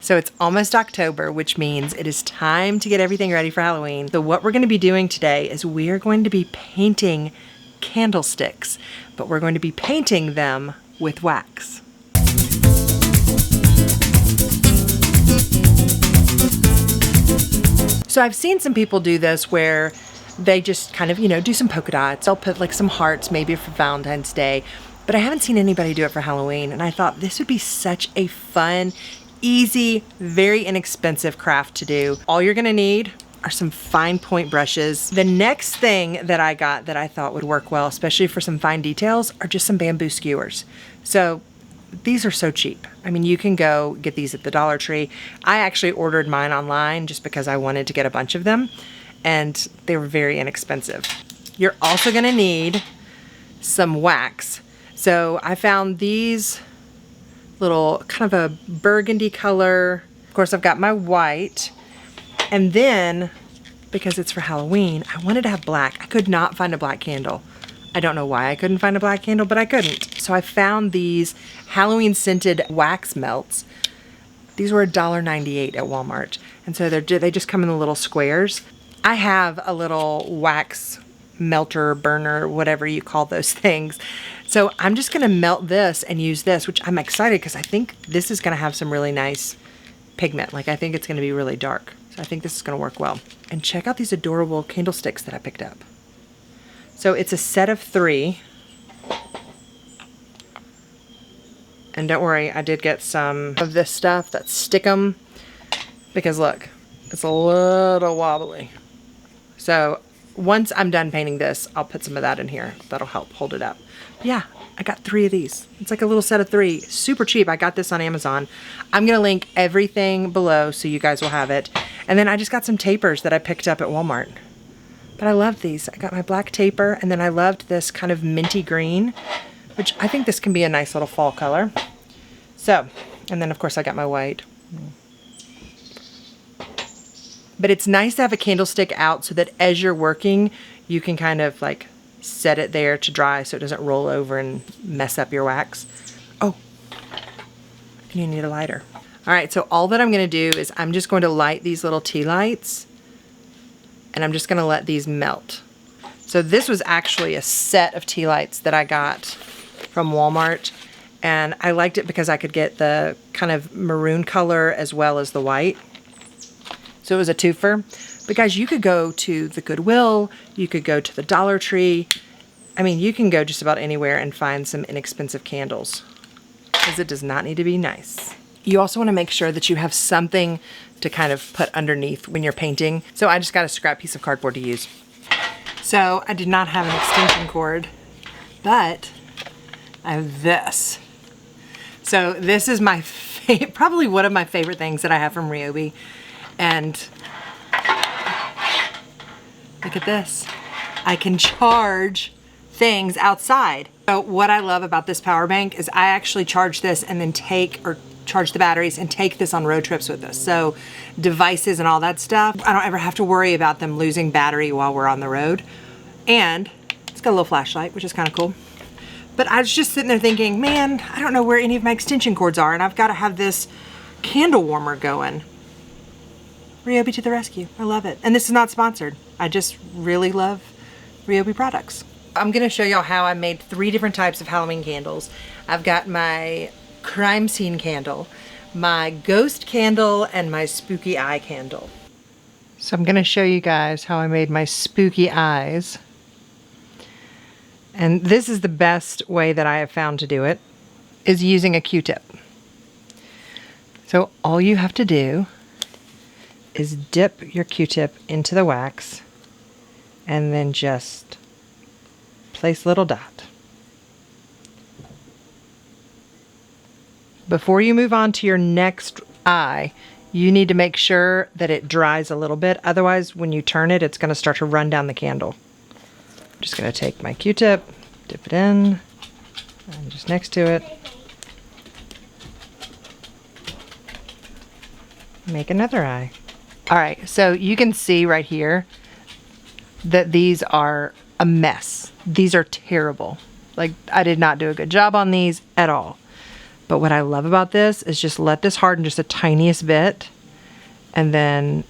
So it's almost October, which means it is time to get everything ready for Halloween. So what we're going to be doing today is we are going to be painting candlesticks, but we're going to be painting them with wax. So I've seen some people do this where they just kind of, do some polka dots. They'll put like some hearts maybe for Valentine's Day, but I haven't seen anybody do it for Halloween. And I thought this would be such a fun, easy, very inexpensive craft to do. All you're gonna need are some fine point brushes. The next thing that I got that I thought would work well, especially for some fine details, are just some bamboo skewers. So these are so cheap. I mean, you can go get these at the Dollar Tree. I actually ordered mine online just because I wanted to get a bunch of them, and they were very inexpensive. You're also gonna need some wax. So I found these little kind of a burgundy color. Of course, I've got my white. And then, because it's for Halloween, I wanted to have black. I could not find a black candle. I don't know why I couldn't find a black candle, but I couldn't. So I found these Halloween scented wax melts. These were $1.98 at Walmart. And so they just come in the little squares. I have a little wax melter, burner, whatever you call those things. So I'm just gonna melt this and use this, which I'm excited because I think this is gonna have some really nice pigment. Like I think it's gonna be really dark. So I think this is gonna work well. And check out these adorable candlesticks that I picked up. So it's a set of 3. And don't worry, I did get some of this stuff that stick 'em, because look, it's a little wobbly. So once I'm done painting this, I'll put some of that in here. That'll help hold it up. But yeah, I got 3 of these. It's like a little set of 3, super cheap. I got this on Amazon. I'm gonna link everything below so you guys will have it. And then I just got some tapers that I picked up at Walmart. But I love these. I got my black taper, and then I loved this kind of minty green, which I think this can be a nice little fall color. So, and then of course I got my white. But it's nice to have a candlestick out so that as you're working, you can kind of like set it there to dry so it doesn't roll over and mess up your wax. Oh, and you need a lighter. All right, so all that I'm gonna do is I'm just going to light these little tea lights, and I'm just gonna let these melt. So this was actually a set of tea lights that I got from Walmart, and I liked it because I could get the kind of maroon color as well as the white. So it was a twofer. But guys, you could go to the Goodwill, you could go to the Dollar Tree. I mean, you can go just about anywhere and find some inexpensive candles, because it does not need to be nice. You also wanna make sure that you have something to kind of put underneath when you're painting. So I just got a scrap piece of cardboard to use. So I did not have an extension cord, but I have this. So this is my probably one of my favorite things that I have from Ryobi. And look at this. I can charge things outside. So what I love about this power bank is I actually charge this and then charge the batteries and take this on road trips with us. So devices and all that stuff, I don't ever have to worry about them losing battery while we're on the road. And it's got a little flashlight, which is kind of cool. But I was just sitting there thinking, man, I don't know where any of my extension cords are, and I've got to have this candle warmer going. Ryobi to the rescue. I love it. And this is not sponsored. I just really love Ryobi products. I'm gonna show y'all how I made 3 different types of Halloween candles. I've got my crime scene candle, my ghost candle, and my spooky eye candle. So I'm gonna show you guys how I made my spooky eyes. And this is the best way that I have found to do it, is using a Q-tip. So all you have to do is dip your Q-tip into the wax and then just place a little dot. Before you move on to your next eye, you need to make sure that it dries a little bit. Otherwise, when you turn it, it's going to start to run down the candle. I'm just going to take my Q-tip, dip it in, and just next to it, make another eye. All right, so you can see right here that these are a mess. These are terrible. Like, I did not do a good job on these at all. But what I love about this is just let this harden just the tiniest bit and then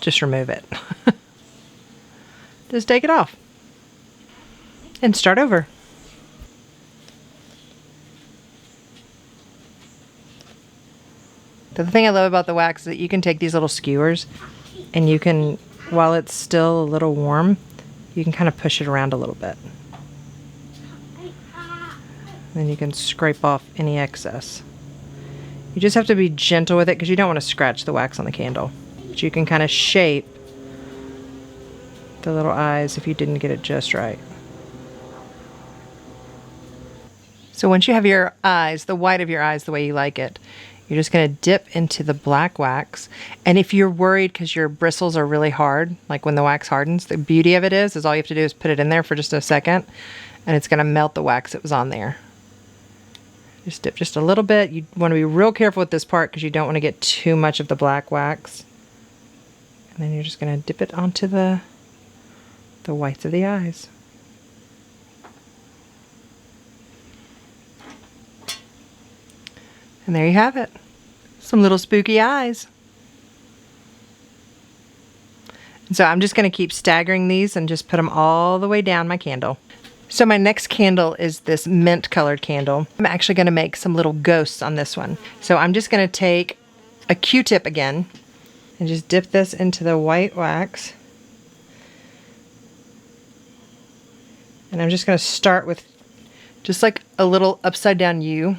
just remove it. Just take it off and start over. The thing I love about the wax is that you can take these little skewers and you can, while it's still a little warm, you can kind of push it around a little bit. Then you can scrape off any excess. You just have to be gentle with it because you don't want to scratch the wax on the candle. But you can kind of shape the little eyes if you didn't get it just right. So once you have your eyes, the white of your eyes the way you like it, you're just going to dip into the black wax. And if you're worried because your bristles are really hard, like when the wax hardens, the beauty of it is all you have to do is put it in there for just a second and it's going to melt the wax that was on there. Just dip just a little bit. You want to be real careful with this part because you don't want to get too much of the black wax. And then you're just going to dip it onto the whites of the eyes. And there you have it. Some little spooky eyes. And so I'm just going to keep staggering these and just put them all the way down my candle. So my next candle is this mint colored candle. I'm actually going to make some little ghosts on this one. So I'm just going to take a Q-tip again and just dip this into the white wax. And I'm just going to start with just like a little upside down U.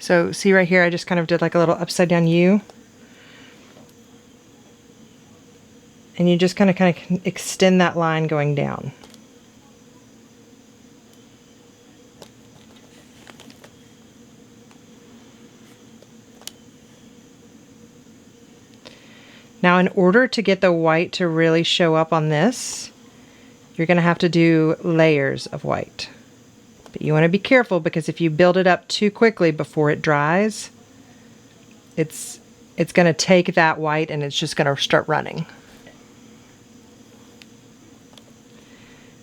So see right here, I just kind of did like a little upside down U. And you just kind of extend that line going down. Now in order to get the white to really show up on this, you're going to have to do layers of white. But you want to be careful because if you build it up too quickly before it dries, it's going to take that white and it's just going to start running.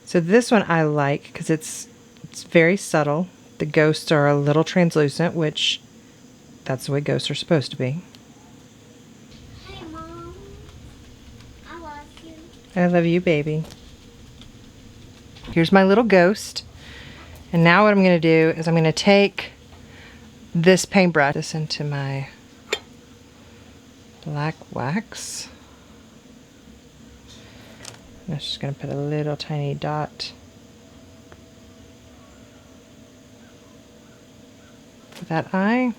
So this one I like because it's very subtle. The ghosts are a little translucent, which that's the way ghosts are supposed to be. Hey Mom, I love you. I love you, baby. Here's my little ghost. And now what I'm going to do is I'm going to take this paintbrush, this into my black wax. I'm just going to put a little tiny dot for that eye.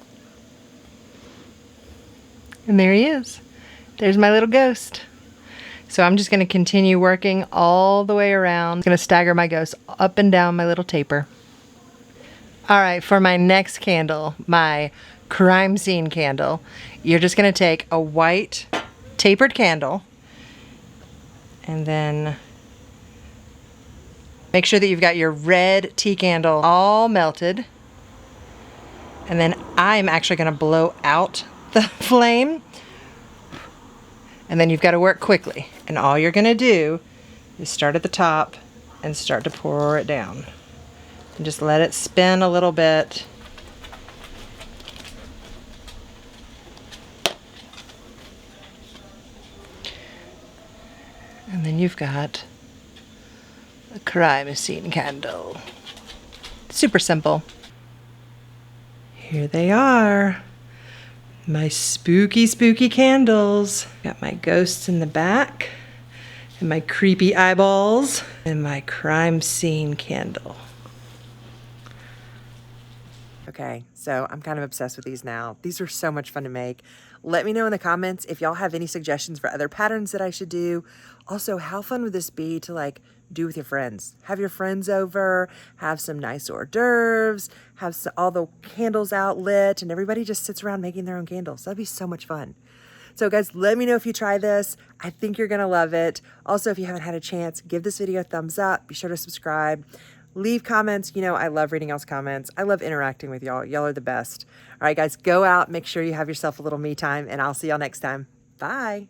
And there he is. There's my little ghost. So I'm just going to continue working all the way around. I'm going to stagger my ghost up and down my little taper. All right, for my next candle, my crime scene candle, you're just going to take a white tapered candle and then make sure that you've got your red tea candle all melted. And then I'm actually going to blow out the flame. And then you've got to work quickly. And all you're going to do is start at the top and start to pour it down. And just let it spin a little bit. And then you've got a crime scene candle. Super simple. Here they are. My spooky, spooky candles. Got my ghosts in the back, and my creepy eyeballs, and my crime scene candle. Okay, so I'm kind of obsessed with these now. These are so much fun to make. Let me know in the comments if y'all have any suggestions for other patterns that I should do. Also, how fun would this be to like do with your friends? Have your friends over, have some nice hors d'oeuvres, have all the candles out lit, and everybody just sits around making their own candles. That'd be so much fun. So guys, let me know if you try this. I think you're gonna love it. Also, if you haven't had a chance, give this video a thumbs up. Be sure to subscribe. Leave comments. You know, I love reading y'all's comments. I love interacting with y'all. Y'all are the best. All right, guys, go out, make sure you have yourself a little me time, and I'll see y'all next time. Bye.